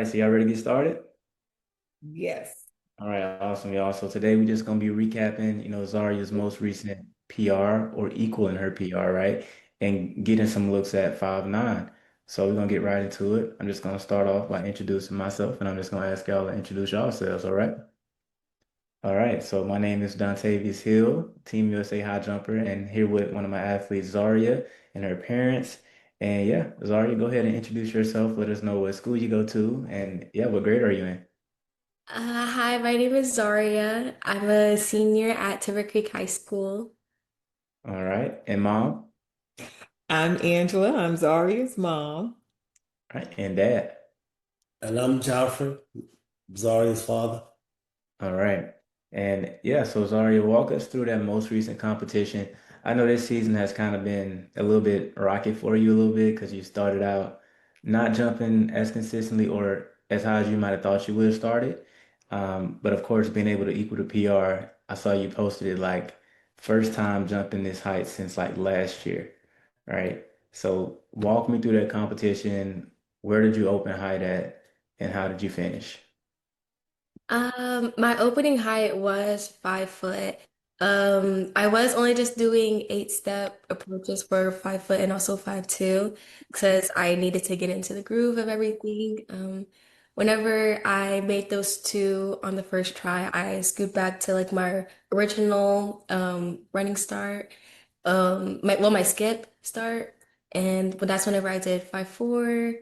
right, so y'all ready to get started? Yes. All right, awesome, y'all. So today we're just gonna be recapping, Zaria's most recent PR or equaling her PR, right? And getting some looks at 5'9". So we're gonna get right into it. I'm just gonna start off by introducing myself, and I'm just gonna ask y'all to introduce yourselves, all right? All right, so my name is Dontavius Hill, Team USA High Jumper, and here with one of my athletes, Zaria, and her parents. And yeah, Zaria, go ahead and introduce yourself. Let us know what school you go to, and yeah, what grade are you in? Hi, my name is Zahria. I'm a senior at Timber Creek High School. All right, and mom? I'm Angela. I'm Zaria's mom. All right, and dad. And I'm Joffrey, Zaria's father. All right. And yeah, so Zaria, walk us through that most recent competition. I know this season has kind of been a little bit rocky for you a little bit because you started out not jumping as consistently or as high as you might have thought you would have started. But of course, being able to equal the PR, I saw you posted it like first time jumping this height since like last year, right? So walk me through that competition. Where did you open height at, and how did you finish? My opening height was 5 foot. I was only just doing 8 step approaches for 5 foot and also 5'2" because I needed to get into the groove of everything. Whenever I made those two on the first try, I scoot back to like my original running start. My skip start, and but that's whenever I did 5'4"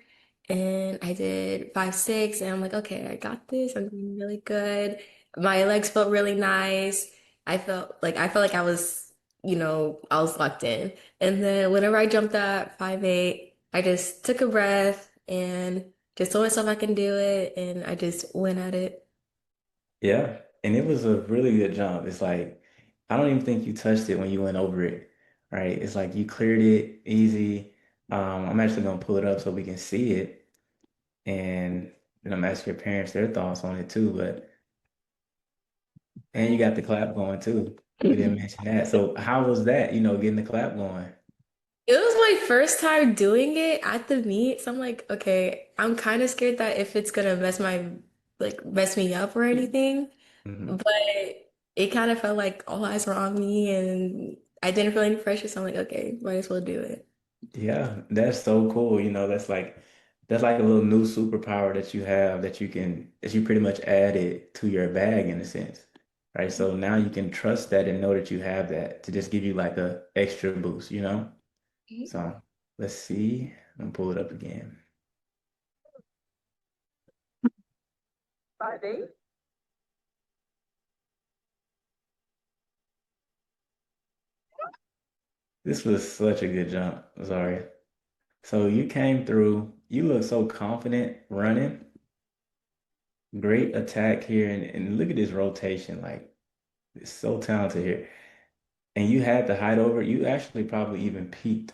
and I did 5'6", and I'm like, okay, I got this. I'm doing really good. My legs felt really nice. I felt like I was locked in. And then whenever I jumped at 5'8", I just took a breath and just told myself I can do it, and I just went at it. Yeah, and it was a really good jump. It's like I don't even think you touched it when you went over it, right? It's like you cleared it easy. I'm actually gonna pull it up so we can see it, and then I'm asking your parents their thoughts on it too. But and you got the clap going too. We didn't mention that. So how was that? Getting the clap going. It was my first time doing it at the meet, so I'm like, okay, I'm kind of scared that if it's gonna mess me up or anything. Mhm. But it kind of felt like all eyes were on me, and I didn't feel any pressure, so I'm like, okay, might as well do it. Yeah, that's so cool. That's like a little new superpower that you have that you pretty much added to your bag in a sense. Right? So now you can trust that and know that you have that to just give you like a extra boost. So let's see. I'm gonna pull it up again. 5'8". This was such a good jump. Sorry. So you came through, you look so confident running. Great attack here, and look at this rotation. Like it's so talented here. And you had the height over, you actually probably even peaked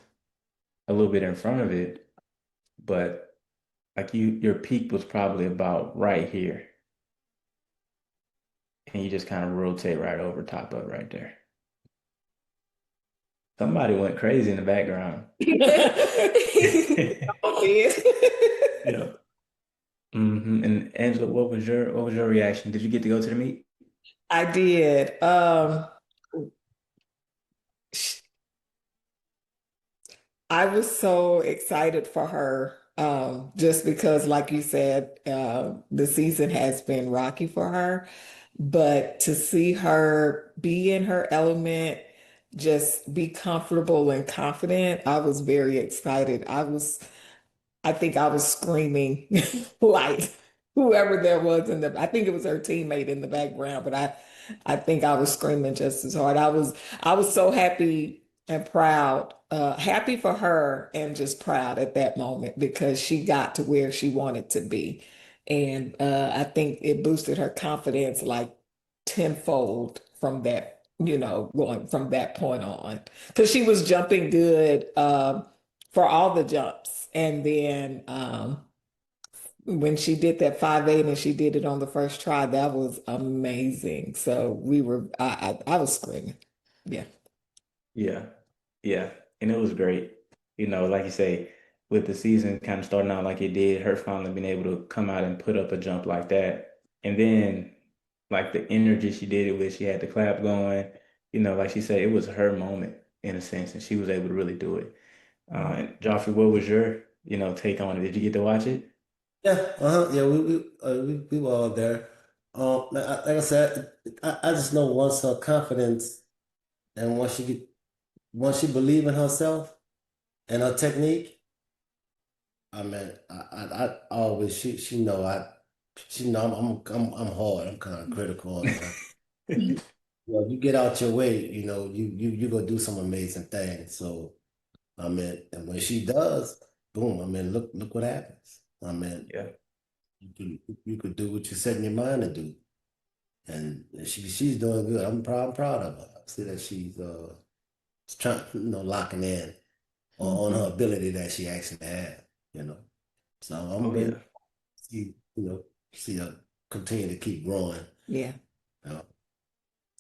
a little bit in front of it, but like your peak was probably about right here. And you just kind of rotate right over top of it right there. Somebody went crazy in the background. Oh, did. Yeah. And Angela, what was your reaction? Did you get to go to the meet? I did. I was so excited for her, just because, like you said, the season has been rocky for her. But to see her be in her element, just be comfortable and confident, I was very excited. I think I was screaming like whoever there was I think it was her teammate in the background, but I think I was screaming just as hard. I was so happy and proud, happy for her and just proud at that moment because she got to where she wanted to be. And I think it boosted her confidence like tenfold from that, going from that point on. Because she was jumping good. For all the jumps. And then when she did that 5'8" and she did it on the first try, that was amazing. So I was screaming. Yeah. Yeah. Yeah. And it was great. Like you say. with the season kind of starting out like it did, her finally being able to come out and put up a jump like that. And then like the energy she did it with, she had the clap going, like she said, it was her moment in a sense, and she was able to really do it. And Joffrey, what was your, take on it? Did you get to watch it? Yeah, yeah, we were all there. Like I said, I just know once her confidence and once she believe in herself and her technique, I mean, I always she know I'm hard. I'm kind of critical on her. You get out your way, you gonna do some amazing things. So I mean, and when she does, boom, I mean, look what happens. I mean, Yeah, you could do what you set in your mind to do. And she's doing good. I'm proud of her. I see that she's trying, locking in on her ability that she actually has, you know. So I'm oh really yeah, see, see her continue to keep growing, Yeah. you know,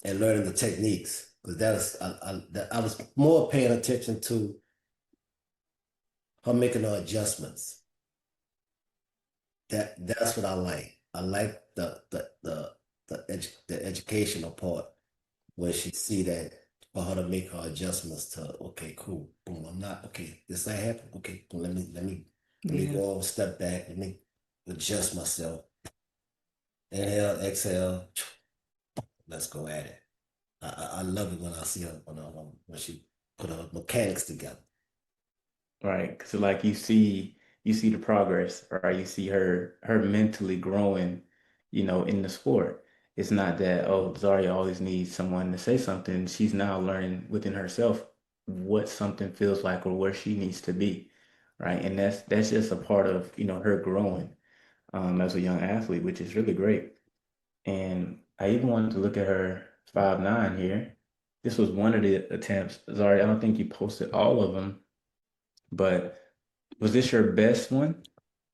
and learning the techniques. Because I was more paying attention to her making her adjustments. That's what I like. I like the educational part where she see that for her to make her adjustments to okay, cool, boom. I'm not okay. This ain't happen. Okay, boom, let me Yeah. go step back. Let me adjust myself. Inhale, exhale. Let's go at it. I love it when I see her when she put her mechanics together. right. Because like you see the progress, right? You see her mentally growing, in the sport. It's not that, oh, Zarya always needs someone to say something. She's now learning within herself what something feels like or where she needs to be, right? And that's just a part of, her growing as a young athlete, which is really great. And I even wanted to look at her 5'9" here. This was one of the attempts. Sorry, I don't think you posted all of them, but was this your best one?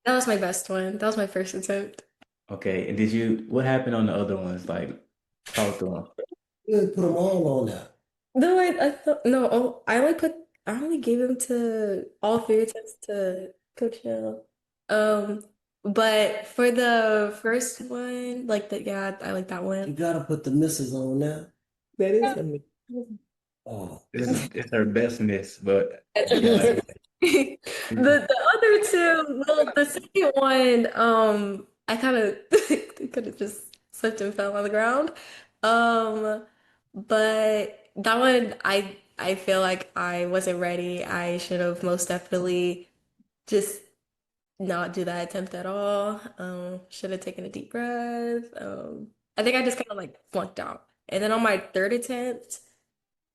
That was my best one. That was my first attempt. Okay. And what happened on the other ones? Like, talk through them. You didn't put them all on there. No, I thought no. Oh, I only gave him to all three attempts to Coach Hill. Um, but for the first one, like the yeah, I like that You one. gotta put the misses on there. That is Yeah. a me. Oh, It's her best miss, but yeah, The the other two, well, the second one, I kind of could have just slipped and fell on the ground. But that one, I feel like I wasn't ready. I should have most definitely just not do that attempt at all. Should have taken a deep breath. I think I just kind of like flunked out. And then on my third attempt.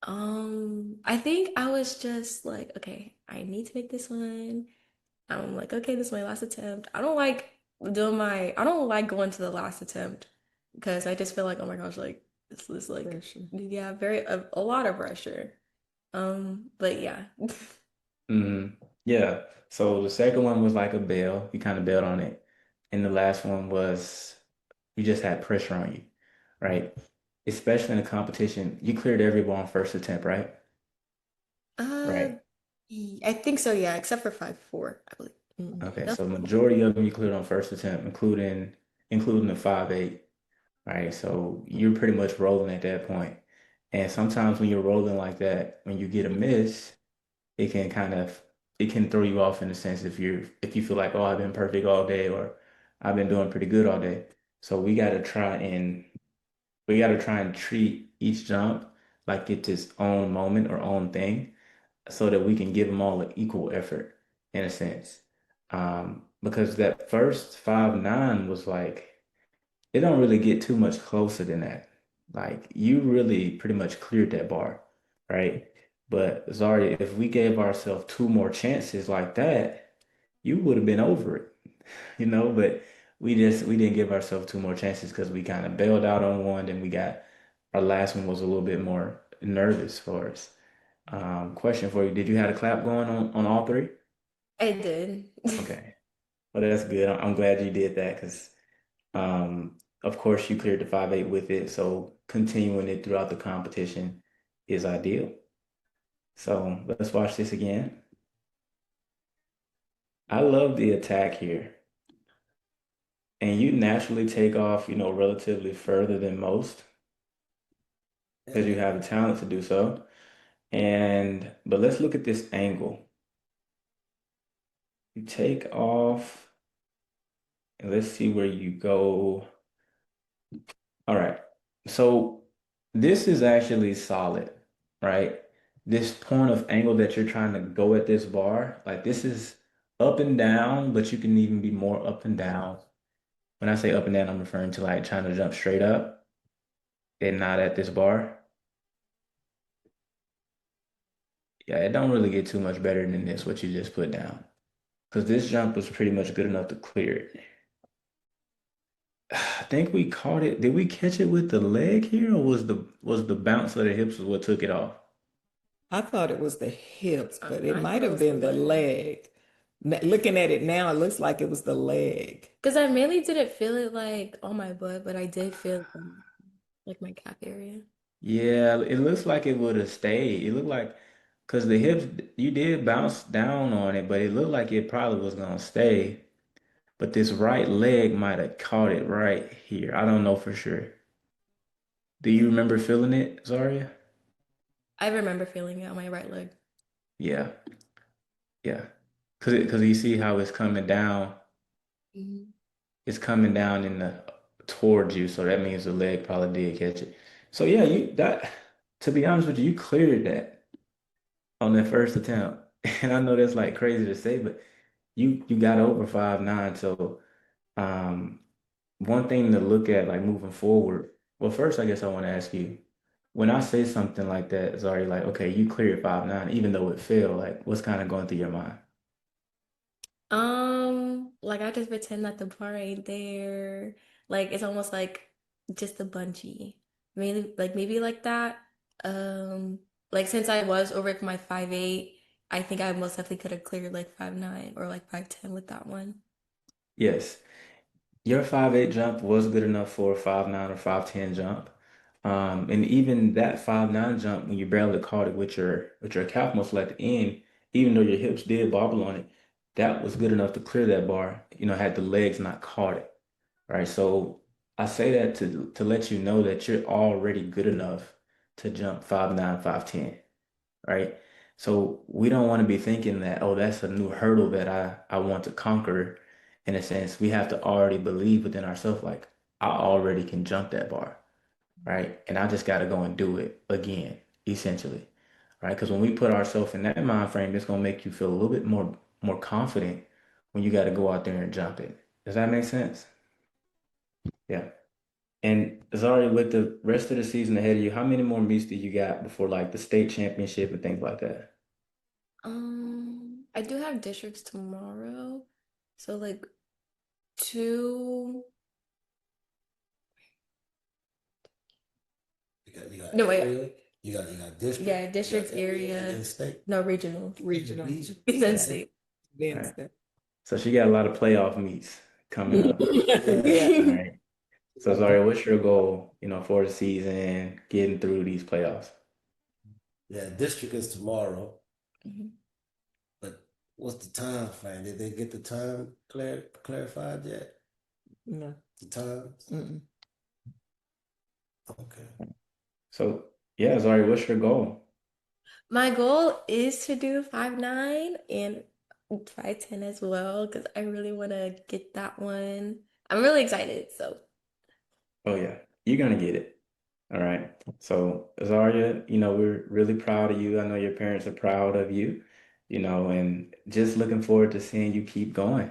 I think I was just like, okay, I need to make this one. I'm like, okay, this is my last attempt. I don't like going to the last attempt because I just feel like, oh my gosh, like this is like, Pressure. yeah, a lot of pressure. But yeah. Yeah. So the second one was like a bail. You kind of bailed on it. And the last one was you just had pressure on you, right? Especially in a competition, you cleared every ball on first attempt, right? Uh, Right. I think so, yeah, except for 5-4, I believe. Okay, That's so majority of them you cleared on first attempt, including the 5'8", right? So you're pretty much rolling at that point. And sometimes when you're rolling like that, when you get a miss, it can kind of it can throw you off in a sense if you feel like, oh, I've been perfect all day or I've been doing pretty good all day. So we gotta try and treat each jump like it's its own moment or own thing so that we can give them all an equal effort in a sense. Because that first 5'9" was like, it don't really get too much closer than that. Like you really pretty much cleared that bar, right? But Zaria, if we gave ourselves two more chances like that, you would have been over it, but we didn't give ourselves two more chances because we kind of bailed out on one, and we got our last one was a little bit more nervous for us. Question for you. Did you have a clap going on all three? I did. Okay. Well, that's good. I'm glad you did that because, of course, you cleared the 5'8" with it. So continuing it throughout the competition is ideal. So let's watch this again. I love the attack here. And you naturally take off, relatively further than most because you Yeah, have the talent to do so. But let's look at this angle. You take off, and let's see where you go. All right. So this is actually solid, right? This point of angle that you're trying to go at this bar, like this is up and down, but you can even be more up and down. When I say up and down, I'm referring to like trying to jump straight up and not at this bar. Yeah, it don't really get too much better than this, what you just put down. Because this jump was pretty much good enough to clear it. I think we caught it. Did we catch it with the leg here, or was the bounce of the hips what took it off? I thought it was the hips, but it I thought might it have was the been the leg. leg. Looking at it now, it looks like it was the leg. Because I mainly didn't feel it like on my butt, but I did feel it on, like my calf area. Yeah, it looks like it would have stayed. It looked like because the hips you did bounce down on it, but it looked like it probably was gonna stay. But this right leg might have caught it right here. I don't know for sure. Do you remember feeling it, Zaria? I remember feeling it on my right leg. Yeah, yeah. Because you see how it's coming down. Mhm. It's coming down in the towards you, so that means the leg probably did catch it. So yeah, you that to be honest with you, you cleared that on that first attempt. And I know that's like crazy to say, but you got over 5'9". So um one thing to look at like moving forward. Well, first I guess I want to ask you, when I say something like that, it's already like, okay, you cleared 5'9", even though it failed, like what's kind of going through your mind? Like I just pretend that the bar ain't there. Like it's almost like just a bungee. Maybe like that. Like since I was over my 5'8", I think I most definitely could have cleared like 5'9" or like 5'10" with that one. Yes. Your 5'8" jump was good enough for a 5'9" or 5'10" jump. And even that 5'9" jump, when you barely caught it with your calf muscle at the end, even though your hips did bobble on it, that was good enough to clear that bar, had the legs not caught it. Right. So I say that to let you know that you're already good enough to jump 5'9", 5'10". Right. So we don't want to be thinking that, oh, that's a new hurdle that I want to conquer. In a sense, we have to already believe within ourselves, like, I already can jump that bar, right? And I just got to go and do it again, essentially, right? Because when we put ourselves in that mind frame, it's gonna make you feel a little bit more confident when you got to go out there and jump it. Does that make sense? Yeah. And Zari, with the rest of the season ahead of you, how many more meets do you got before like the state championship and things like that? I do have districts tomorrow. So like two. you got No, wait. area, you got Yeah, district, you got districts area, and then area. state, No, regional. Regional. region. Then Okay. state. All right. Wednesday. So she got a lot of playoff meets coming up. Yeah. Yeah. All right. So Got a- Zari, what's your goal, for the season, getting through these playoffs? Yeah, district is tomorrow, Mhm. but what's the time frame? Did they get the time clarified yet? No. The times? Mm-mm. Okay. So yeah, Zari, what's your goal? My goal is to do 5'9" and 5'10" as well because I really want to get that one. I'm really excited. So, Oh yeah, you're gonna get it. All right. So, Zaria, we're really proud of you. I know your parents are proud of you, and just looking forward to seeing you keep going,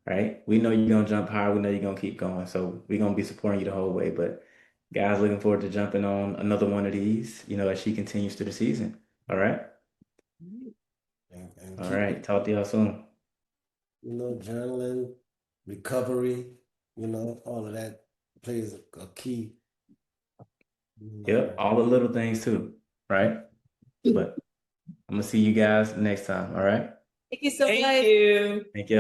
right? We know you're gonna jump higher. We know you're gonna keep going. So we're gonna be supporting you the whole way. But guys, looking forward to jumping on another one of these, as she continues through the season. All right. And All keep right. Talk to y'all soon. journaling, recovery, all of that plays a key. Yep. All the little things too, right? But I'm gonna see you guys next time. All right. thank you so Thank much. you. Thank you.